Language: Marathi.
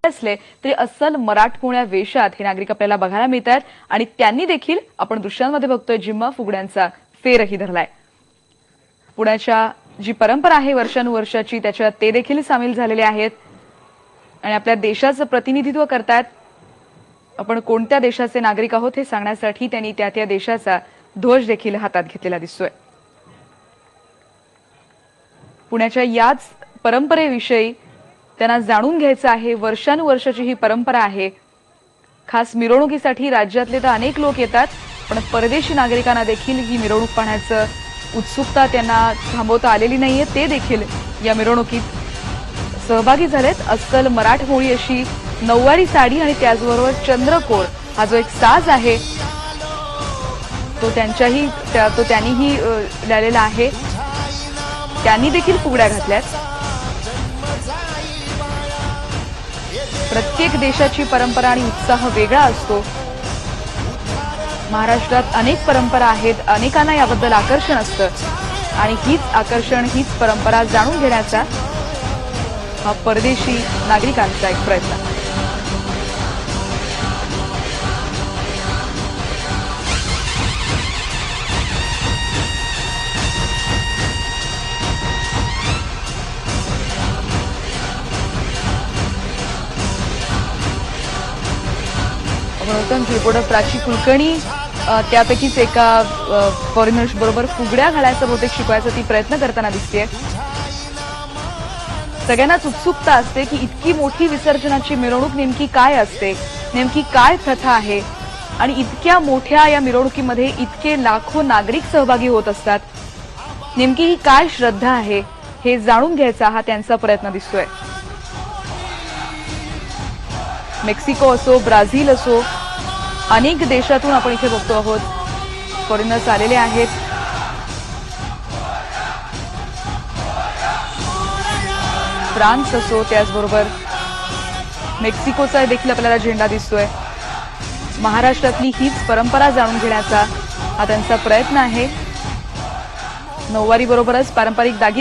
असले तरी अस्सल मराठमोळ्या वेशात हे नागरिक आपल्याला बघायला मिळतात आणि त्यांनी देखील आपण दृश्यांमध्ये बघतोय जिम्मा फुगड्यांचा फेरही धरलाय। पुण्याच्या जी परंपरा आहे वर्षानुवर्षाची त्याच्यात ते देखील सामील झालेले आहेत आणि आपल्या देशाचं प्रतिनिधित्व करतात। आपण कोणत्या देशाचे नागरिक आहोत हे सांगण्यासाठी त्यांनी त्या देशाचा ध्वज देखील हातात घेतलेला दिसतोय। पुण्याच्या याच परंपरेविषयी त्यांना जाणून घ्यायचं आहे। वर्षानुवर्षाची ही परंपरा आहे। खास मिरवणुकीसाठी राज्यातले तर अनेक लोक येतात, पण परदेशी नागरिकांना देखील ही मिरवणूक पाहण्याचं उत्सुकता त्यांना थांबवता आलेली नाहीये। ते देखील या मिरवणुकीत सहभागी झालेत। अस्सल मराठमोळी अशी नऊवारी साडी आणि त्याचबरोबर चंद्रकोर हा जो एक साज आहे तो त्यांनीही लावलेला आहे। त्यांनी देखील फुगड्या घातल्यात। प्रत्येक देशाची परंपरा आणि उत्साह वेगळा असतो। महाराष्ट्रात अनेक परंपरा आहेत, अनेकांना याबद्दल आकर्षण असतं आणि हीच परंपरा जाणून घेण्याचा हा परदेशी नागरिकांचा एक प्रयत्न। रिपोर्टर प्राची कुलकर्णी त्यापैकीच एका फॉरेनर्स बरोबर फुगड्या घालायचा बहुतेक शिकवायचा ती प्रयत्न करताना दिसतेय। सगळ्यांनाच उत्सुकता असते की इतकी मोठी विसर्जनाची मिरवणूक नेमकी काय असते, नेमकी काय प्रथा आहे आणि इतक्या मोठ्या या मिरवणुकीमध्ये इतके लाखो नागरिक सहभागी होत असतात। नेमकी ही काय श्रद्धा आहे हे जाणून घ्यायचा हा त्यांचा प्रयत्न दिसतोय। मेक्सिको असो, ब्राझील असो, अनेक देशातून आपण इथे बघतो आहोत फॉरेनर्स आलेले आहेत। फ्रान्स असो, त्याचबरोबर मेक्सिकोचा देखील आपल्याला झेंडा दिसतोय। महाराष्ट्रातली हीच परंपरा जाणून घेण्याचा हा त्यांचा प्रयत्न आहे। नऊवारी बरोबरच पारंपरिक दागिने